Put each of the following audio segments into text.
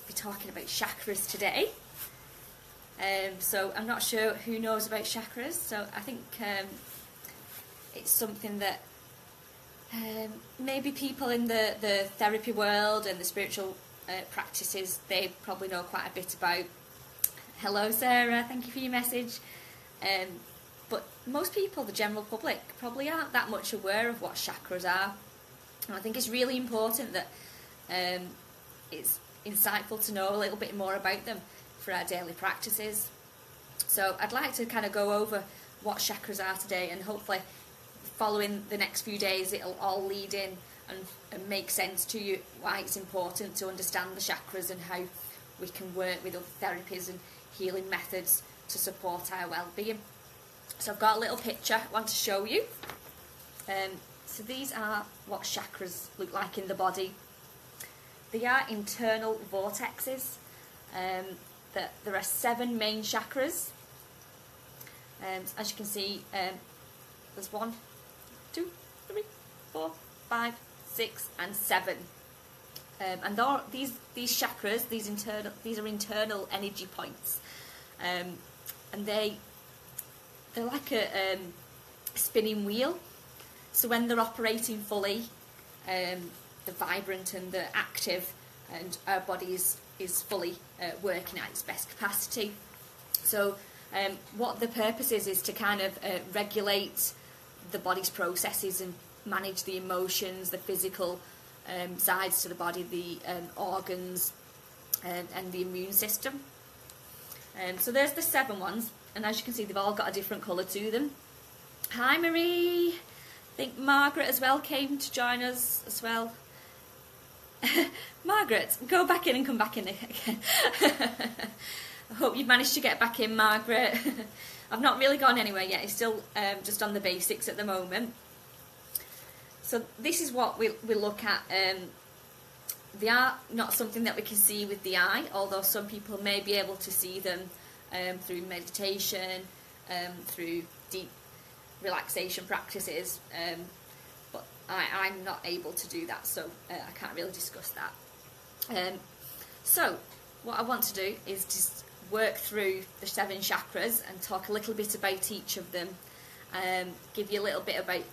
Be talking about chakras today. So I'm not sure who knows about chakras, so I think it's something that maybe people in the therapy world and the spiritual practices, they probably know quite a bit about. Hello Sarah, thank you for your message. But most people, the general public, probably aren't that much aware of what chakras are. And I think it's really important that it's insightful to know a little bit more about them for our daily practices. So I'd like to kind of go over what chakras are today, and hopefully following the next few days it'll all lead in and make sense to you why it's important to understand the chakras and how we can work with other therapies and healing methods to support our well-being. So I've got a little picture I want to show you. So these are what chakras look like in the body. They are internal vortexes. There are 7 main chakras. As you can see, there's 1, 2, 3, 4, 5, 6, and 7. And these chakras, these are internal energy points, and they're like a spinning wheel. So when they're operating fully, they're vibrant and they're active, and our body is fully working at its best capacity. So what the purpose is to kind of regulate the body's processes and manage the emotions, the physical sides to the body, the organs, and the immune system. So there's the 7 ones, and as you can see, they've all got a different colour to them. Hi Marie! I think Margaret as well came to join us as well. Margaret, go back in and come back in again. I hope you've managed to get back in, Margaret. I've not really gone anywhere yet. It's still just on the basics at the moment. So this is what we look at. They are not something that we can see with the eye, although some people may be able to see them through meditation, through deep relaxation practices, but I'm not able to do that, so I can't really discuss that. So what I want to do is just work through the 7 chakras and talk a little bit about each of them, give you a little bit about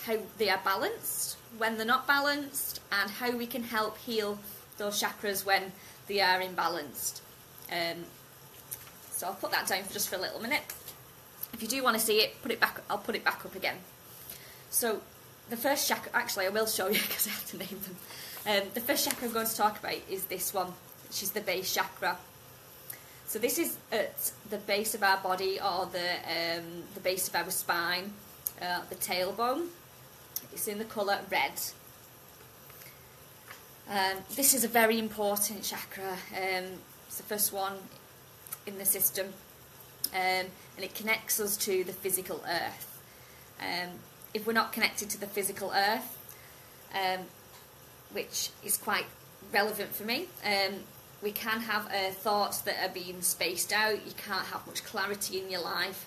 how they are balanced, when they're not balanced, and how we can help heal those chakras when they are imbalanced. So I'll put that down just for a little minute. If you do want to see it, put it back. I'll put it back up again. So the first chakra, actually I will show you because I have to name them. The first chakra I'm going to talk about is this one, which is the base chakra. So this is at the base of our body, or the base of our spine, the tailbone. It's in the colour red. This is a very important chakra. It's the first one in the system, and it connects us to the physical earth. If we're not connected to the physical earth, which is quite relevant for me, we can have thoughts that are being spaced out. You can't have much clarity in your life.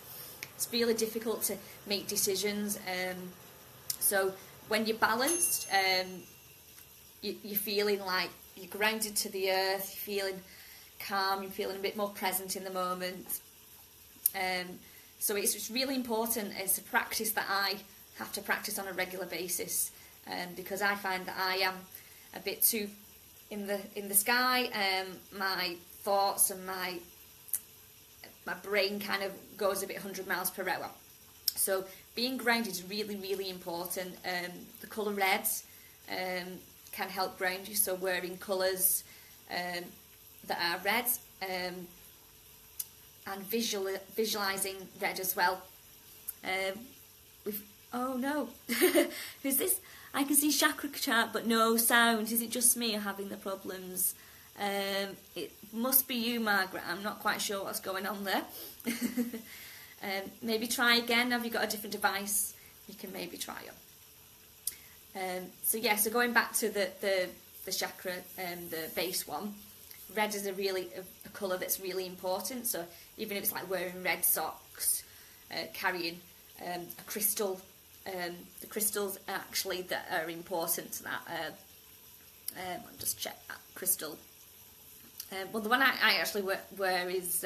It's really difficult to make decisions. So when you're balanced, you're feeling like you're grounded to the earth, you're feeling calm, you're feeling a bit more present in the moment. So it's really important. It's a practice that I have to practice on a regular basis, because I find that I am a bit too in the sky. My thoughts and my brain kind of goes a bit 100 miles per hour. So being grounded is really, really important. The colour red can help ground you, so wearing colours that are red, and visualising red as well. Oh no, who's this? I can see chakra chart but no sound. Is it just me having the problems? It must be you, Margaret. I'm not quite sure what's going on there. Maybe try again. Have you got a different device? You can maybe try it. So yeah, so going back to the chakra, the base one, red is a colour that's really important. So even if it's like wearing red socks, carrying a crystal, the crystals actually that are important to that I'll just check that crystal. Well, the one I actually wear is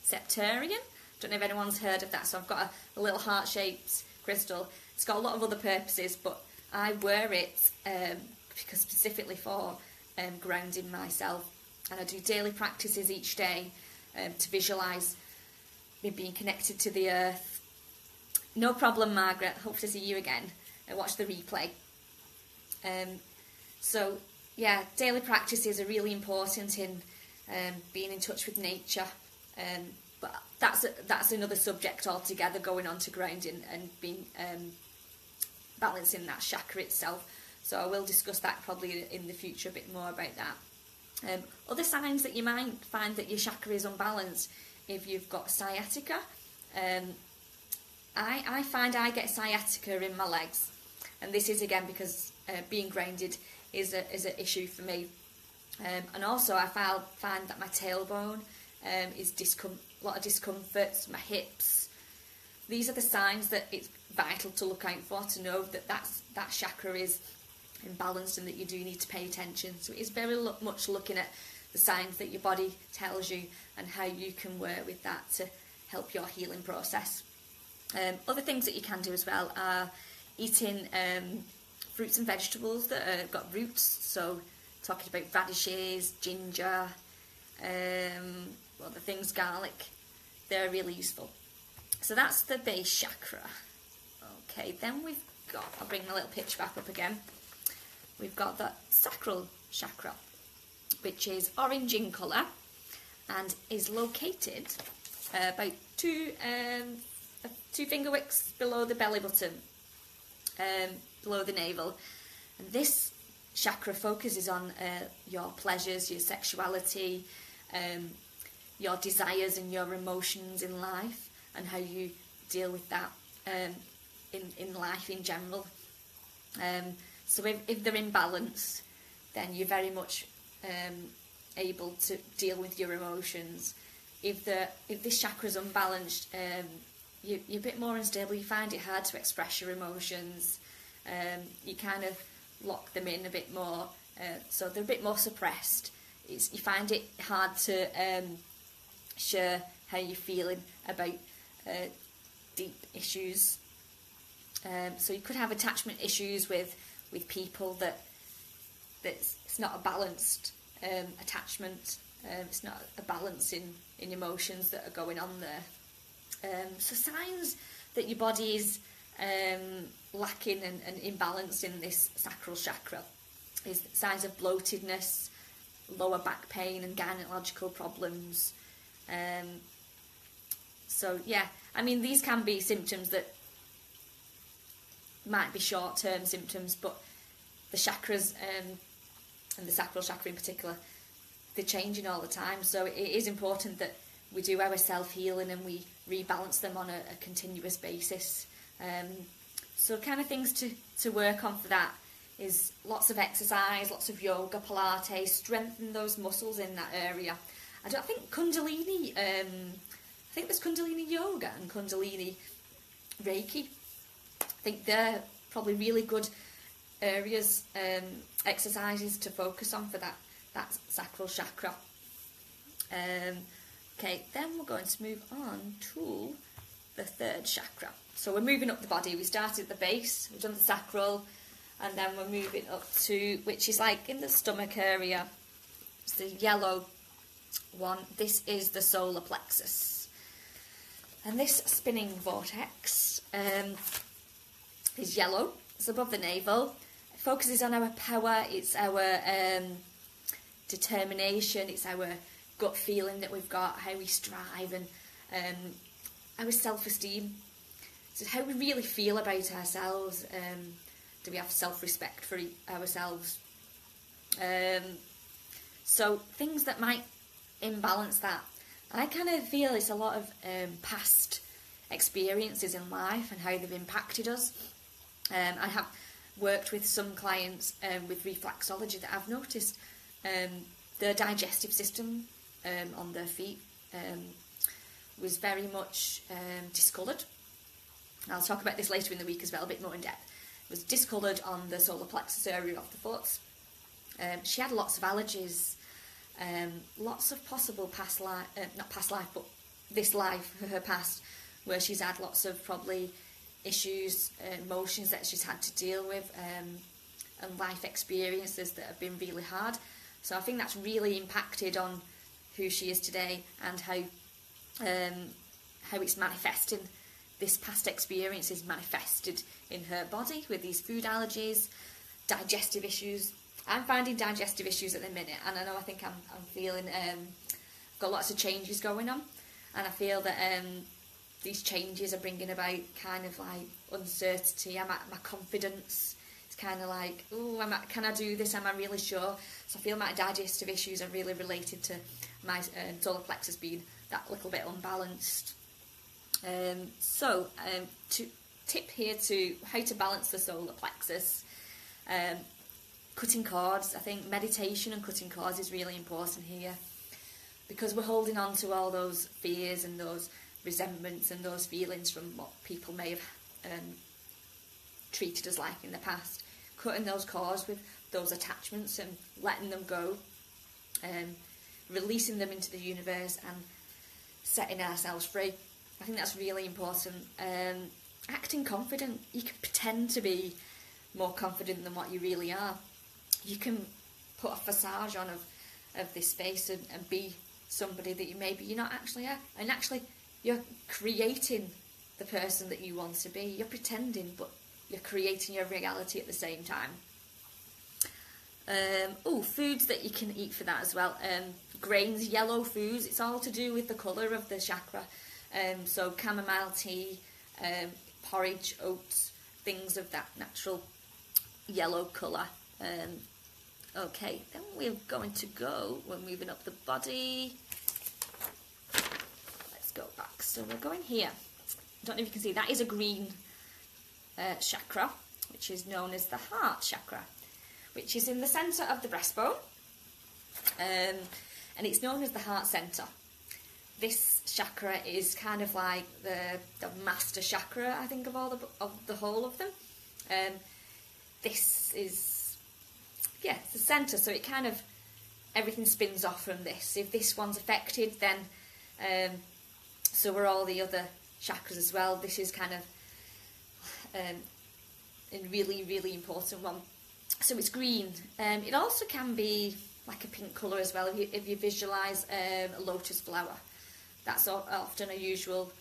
Septarian. Don't know if anyone's heard of that. So I've got a little heart-shaped crystal. It's got a lot of other purposes, but I wear it because specifically for grounding myself. And I do daily practices each day to visualise me being connected to the earth. No problem, Margaret. Hope to see you again and watch the replay. So, yeah, daily practices are really important in being in touch with nature. But that's another subject altogether, going on to grounding and being balancing that chakra itself. So I will discuss that probably in the future a bit more about that. Other signs that you might find that your chakra is unbalanced, if you've got sciatica. I find I get sciatica in my legs, and this is again because being grounded is an issue for me. And also I find that my tailbone is a lot of discomforts, my hips. These are the signs that it's vital to look out for, to know that that chakra is imbalanced and that you do need to pay attention. So it is very much looking at the signs that your body tells you and how you can work with that to help your healing process. Other things that you can do as well are eating fruits and vegetables that have got roots. So talking about radishes, ginger, other things, garlic. They're really useful. So that's the base chakra. Okay, then we've got, I'll bring my little picture back up again. We've got the sacral chakra, which is orange in colour and is located about two finger wicks below the belly button, below the navel. And this chakra focuses on your pleasures, your sexuality, your desires and your emotions in life, and how you deal with that in life in general. So if they're in balance, then you're very much able to deal with your emotions. If this chakra is unbalanced, you're a bit more unstable. You find it hard to express your emotions. You kind of lock them in a bit more, so they're a bit more suppressed. You find it hard to share how you're feeling about deep issues. So you could have attachment issues with people it's not a balanced attachment. It's not a balance in emotions that are going on there. So signs that your body is lacking and imbalanced in this sacral chakra is signs of bloatedness, lower back pain and gynecological problems. So yeah, I mean, these can be symptoms that might be short-term symptoms, but the chakras and the sacral chakra in particular, they're changing all the time. So it is important that we do our self-healing and we rebalance them on a continuous basis. So kind of things to work on for that is lots of exercise, lots of yoga, Pilates, strengthen those muscles in that area. I think Kundalini, I think there's Kundalini yoga and Kundalini Reiki. I think they're probably really good areas, exercises to focus on for that sacral chakra. Okay, then we're going to move on to the third chakra. So we're moving up the body. We started at the base, we've done the sacral, and then we're moving up to, which is like in the stomach area. It's the yellow one. This is the solar plexus. And this spinning vortex is yellow. It's above the navel. It focuses on our power. It's our determination. It's our gut feeling that we've got, how we strive, and our self-esteem. So how we really feel about ourselves. Do we have self-respect for ourselves? So things that might imbalance that. I kind of feel it's a lot of past experiences in life and how they've impacted us. I have worked with some clients with reflexology that I've noticed their digestive system on their feet was very much discoloured. I'll talk about this later in the week as well, a bit more in depth. It was discoloured on the solar plexus area of the foot. She had lots of allergies, lots of possible past life, not past life, but this life, her past, where she's had lots of probably issues, emotions that she's had to deal with, and life experiences that have been really hard. So I think that's really impacted on who she is today, and how it's manifesting. This past experience is manifested in her body with these food allergies, digestive issues. I'm finding digestive issues at the minute, and I think I'm feeling got lots of changes going on, and I feel that these changes are bringing about kind of like uncertainty. My confidence is kind of like, oh, can I do this? Am I really sure? So I feel my digestive issues are really related to my solar plexus being that little bit unbalanced. Tip here to how to balance the solar plexus. Cutting cords. I think meditation and cutting cords is really important here, because we're holding on to all those fears and those resentments and those feelings from what people may have treated us like in the past. Cutting those cords with those attachments and letting them go, releasing them into the universe and setting ourselves free. I think that's really important. Acting confident. You can pretend to be more confident than what you really are. You can put a facade on of this face and be somebody that you're not actually are. And actually, you're creating the person that you want to be. You're pretending, but you're creating your reality at the same time. Foods that you can eat for that as well. Grains, yellow foods. It's all to do with the colour of the chakra. So chamomile tea, porridge, oats, things of that natural yellow colour. Okay, then we're moving up the body. Let's go back. So we're going here. I don't know if you can see, that is a green chakra, which is known as the heart chakra, which is in the centre of the breastbone, and it's known as the heart centre. This chakra is kind of like the master chakra, I think, of the whole of them. This is, it's the centre, so it kind of, everything spins off from this. If this one's affected, then so are all the other chakras as well. This is kind of a really, really important one. So it's green. It also can be like a pink colour as well, if you visualise a lotus flower. That's often a usual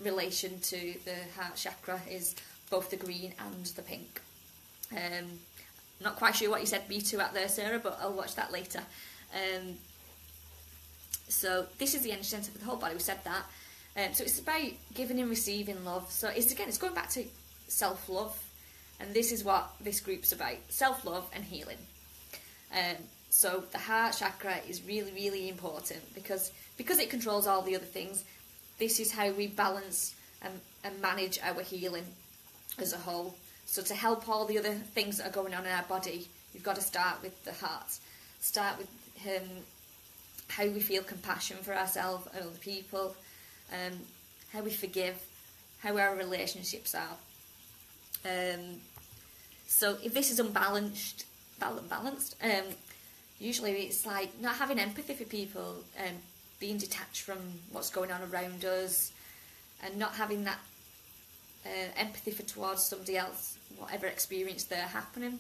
relation to the heart chakra, is both the green and the pink. Not quite sure what you said B2 out there, Sarah, but I'll watch that later. So this is the energy centre for the whole body, we said that. So it's about giving and receiving love. So it's going back to self-love, and this is what this group's about: self-love and healing. So the heart chakra is really, really important because it controls all the other things. This is how we balance and manage our healing as a whole. So to help all the other things that are going on in our body, you've got to start with the heart. Start with how we feel compassion for ourselves and other people, how we forgive, how our relationships are. So if this is unbalanced, usually it's like not having empathy for people, being detached from what's going on around us, and not having that empathy towards somebody else, whatever experience they're happening.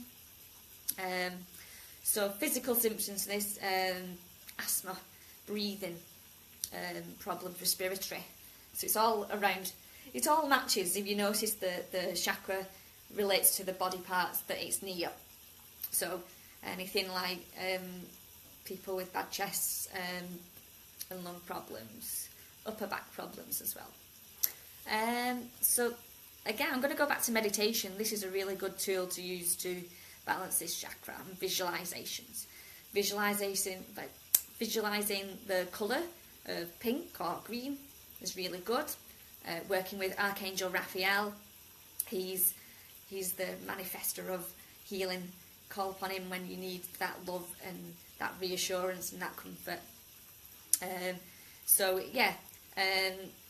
So physical symptoms of this: asthma, breathing problems, respiratory. So it's all around. It all matches. If you notice, the chakra relates to the body parts that it's near. So anything like people with bad chests and lung problems, upper back problems as well. So again, I'm going to go back to meditation. This is a really good tool to use to balance this chakra. And visualizations. Visualizing the colour of pink or green is really good. Working with Archangel Raphael, he's the manifester of healing. Call upon him when you need that love and that reassurance and that comfort.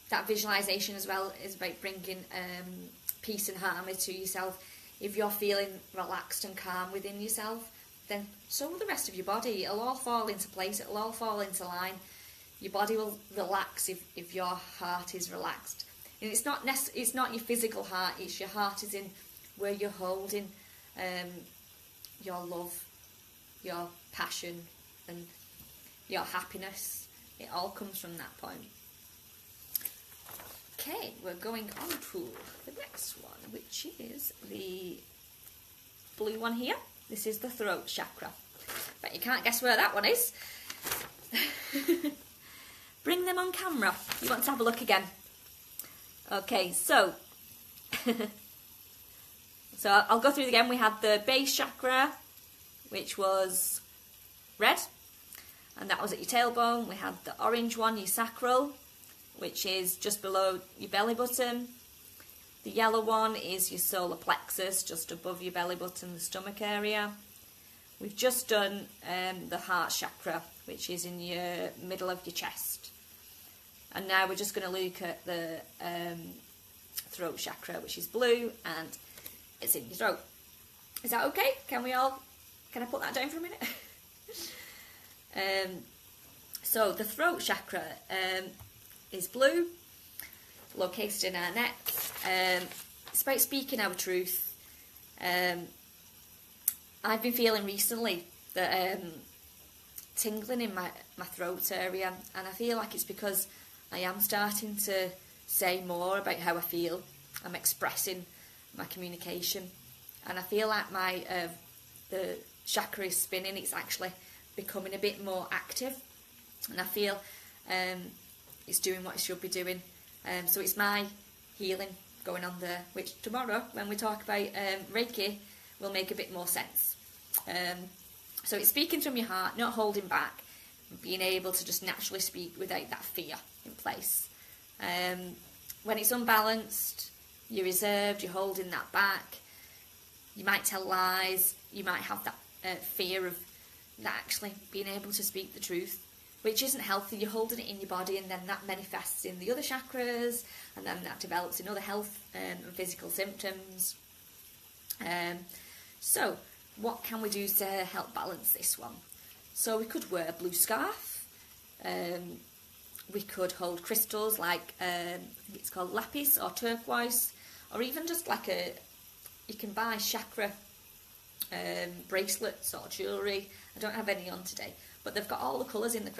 That visualization as well is about bringing peace and harmony to yourself. if you're feeling relaxed and calm within yourself, then so will the rest of your body. It'll all fall into place, it'll all fall into line. Your body will relax if your heart is relaxed. And it's not your physical heart, it's your heart is in where you're holding your love, your passion and your happiness. It all comes from that point. Okay, we're going on to the next one, which is the blue one here. This is the throat chakra. But you can't guess where that one is. Bring them on camera. You want to have a look again. Okay, so I'll go through it again. We had the base chakra, which was red, and that was at your tailbone. We had the orange one, your sacral, which is just below your belly button. The yellow one is your solar plexus, just above your belly button, the stomach area. We've just done the heart chakra, which is in your middle of your chest. And now we're just going to look at the throat chakra, which is blue, and it's in your throat. Is that okay? Can I put that down for a minute? So the throat chakra is blue, located in our neck. It's about speaking our truth. I've been feeling recently that tingling in my throat area, and I feel like it's because I am starting to say more about how I feel. I'm expressing my communication, and I feel like my the chakra is spinning. It's actually becoming a bit more active, and I feel it's doing what it should be doing. So it's my healing going on there, which tomorrow, when we talk about Reiki, will make a bit more sense. So it's speaking from your heart, not holding back, and being able to just naturally speak without that fear in place. When it's unbalanced, you're reserved, you're holding that back, you might tell lies, you might have that fear of not actually being able to speak the truth, which isn't healthy. You're holding it in your body, and then that manifests in the other chakras, and then that develops in other health and physical symptoms. So what can we do to help balance this one? So we could wear a blue scarf. We could hold crystals like I think it's called lapis or turquoise, or even just like you can buy chakra bracelets or jewellery. I don't have any on today, but they've got all the colours in the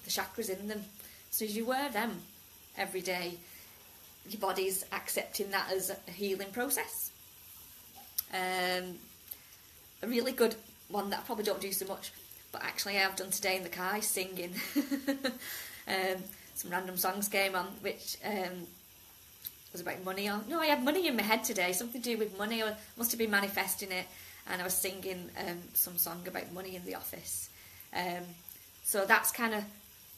chakras in them. So as you wear them every day, your body's accepting that as a healing process. A really good one that I probably don't do so much, but actually I have done today in the car, is singing. Some random songs came on, which was about money. No, I had money in my head today, something to do with money. I must have been manifesting it, and I was singing some song about money in the office. So that's kind of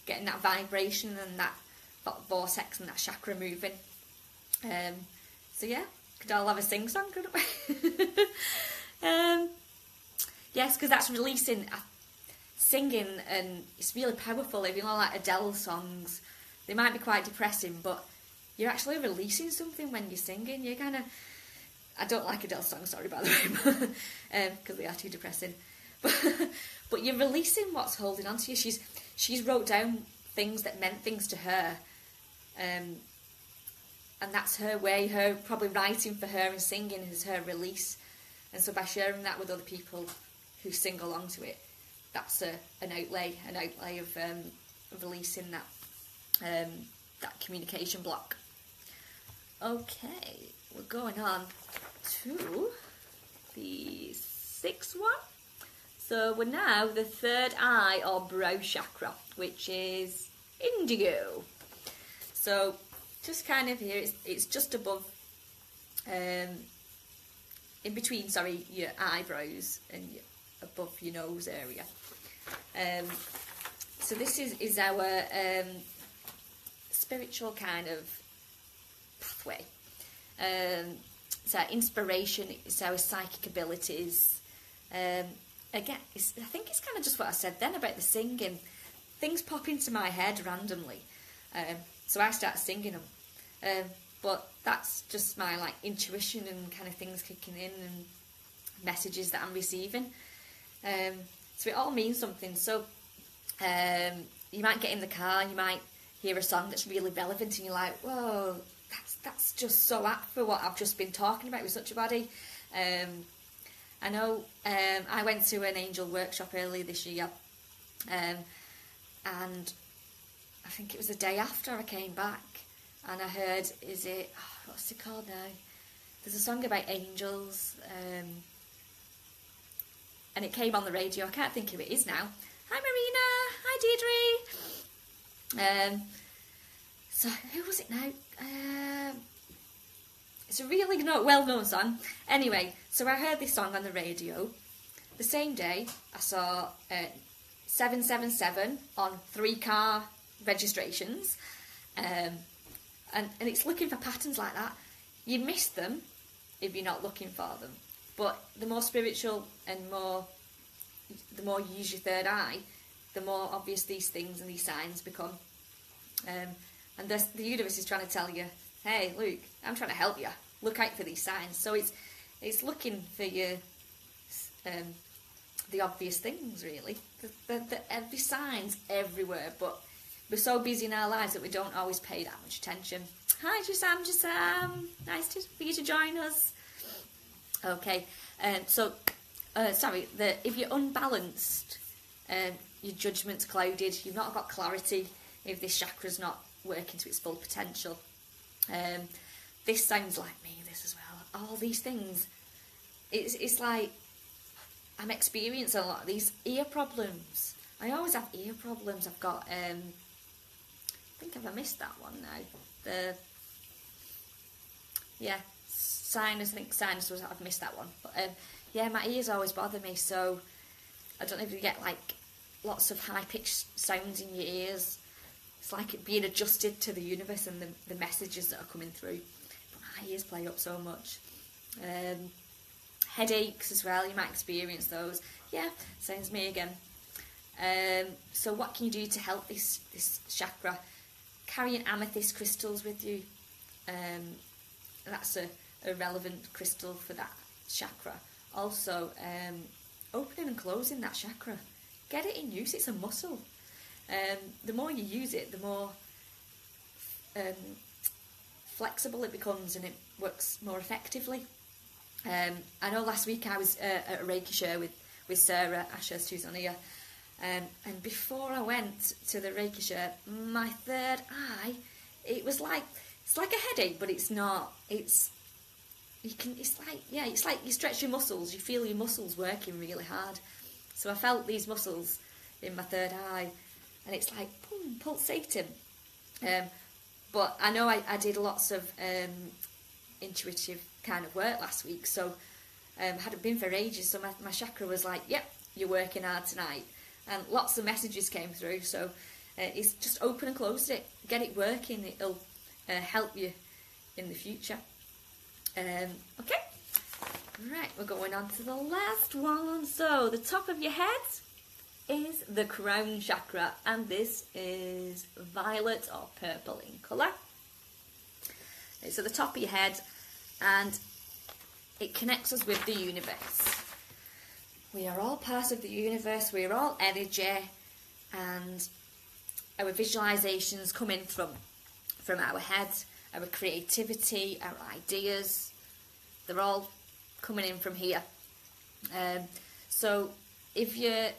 getting that vibration and that vortex and that chakra moving. So yeah, could all have a sing song, couldn't we? Yes, because that's releasing, singing, and it's really powerful. If you know, like Adele songs, they might be quite depressing, but you're actually releasing something when you're singing. You're kind of, I don't like Adele songs, sorry by the way, because they are too depressing. But you're releasing what's holding on to you. She's wrote down things that meant things to her, and that's her way. Her probably writing for her and singing is her release. And so by sharing that with other people who sing along to it, that's an outlay of releasing that communication block. Okay, we're going on to the sixth one. So we're now the third eye or brow chakra, which is indigo. So just kind of here, it's just above, in between, your eyebrows and above your nose area. So this is our spiritual kind of pathway. It's our inspiration, it's our psychic abilities. Again, I think it's kind of just what I said then about the singing. Things pop into my head randomly, so I start singing them. but that's just my like intuition and kind of things kicking in and messages that I'm receiving. So it all means something. So you might get in the car, you might hear a song that's really relevant, and you're like, whoa, that's just so apt for what I've just been talking about with such a body. I know I went to an angel workshop earlier this year, and I think it was the day after I came back, and I heard, what's it called now? There's a song about angels, and it came on the radio. I can't think who it is now. Hi Marina, hi Deirdre. So who was it now? It's a really well-known song. Anyway, so I heard this song on the radio. The same day, I saw 777 on 3-car registrations, and it's looking for patterns like that. You miss them if you're not looking for them. But the more spiritual and the more you use your third eye, the more obvious these things and these signs become. And the universe is trying to tell you, hey, Luke, I'm trying to help you. Look out for these signs. So it's looking for you, the obvious things, really. The signs everywhere, but we're so busy in our lives that we don't always pay that much attention. Hi, Jasam. Nice for you to join us. Okay, if you're unbalanced, your judgment's clouded, you've not got clarity, if this chakra's not working to its full potential. This sounds like me, this as well. All these things. It's like I'm experiencing a lot of these ear problems. I always have ear problems. I've got, I think I've missed that one now. Sinus, I think sinus was, I've missed that one. But my ears always bother me, so I don't know if you get like lots of high-pitched sounds in your ears. It's like it being adjusted to the universe and the messages that are coming through. But my ears play up so much. Headaches as well, you might experience those. Yeah, sounds me again. So what can you do to help this chakra? Carrying amethyst crystals with you. That's a relevant crystal for that chakra. Also, opening and closing that chakra. Get it in use, it's a muscle. The more you use it, the more flexible it becomes and it works more effectively. I know last week I was at a Reiki share with Sarah Ashurst, who's on here, and before I went to the Reiki share, my third eye, it's like a headache, but it's not. It's like you stretch your muscles, you feel your muscles working really hard. So I felt these muscles in my third eye, and it's like boom, pulsating. But I know I did lots of intuitive kind of work last week, so hadn't been for ages, so my chakra was like, yep, you're working hard tonight, and lots of messages came through. So it's just open and close it, get it working, it'll help you in the future. Okay, right, we're going on to the last one. So the top of your head is the crown chakra, and this is violet or purple in colour. Okay, so the top of your head, and it connects us with the universe. We are all part of the universe, we are all energy, and our visualizations come in from our head, our creativity, our ideas, they're all coming in from here. So if you're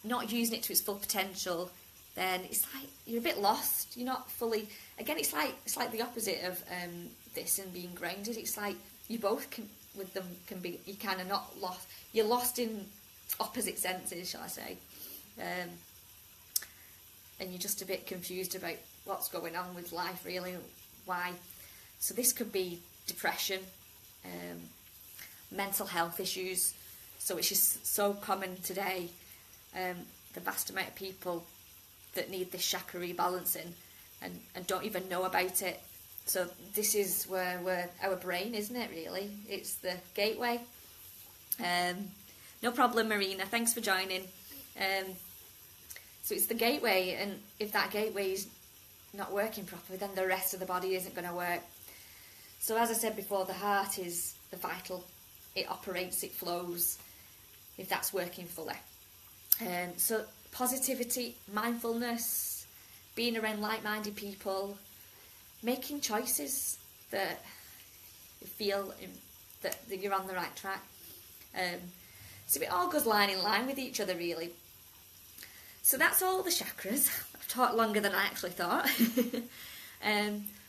not using it to its full potential, then it's like you're a bit lost. You're not fully. Again, it's like the opposite of this and being grounded. It's like you both can be. You kind of not lost. You're lost in opposite senses, shall I say? And you're just a bit confused about what's going on with life, really. Why? So this could be depression, mental health issues. So which is so common today. The vast amount of people that need this chakra rebalancing and don't even know about it. So this is where our brain, isn't it, really? It's the gateway. No problem, Marina. Thanks for joining. So it's the gateway, and if that gateway is not working properly, then the rest of the body isn't going to work. So as I said before, the heart is the vital. It operates, it flows, if that's working fully. So positivity, mindfulness, being around like-minded people, making choices that you feel that you're on the right track. So it all goes line in line with each other, really. So that's all the chakras. I've talked longer than I actually thought.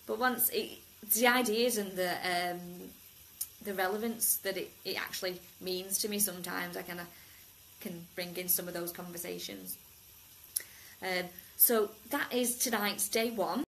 But once the ideas and the relevance that it actually means to me, sometimes I kind of can bring in some of those conversations. So that is tonight's day 1.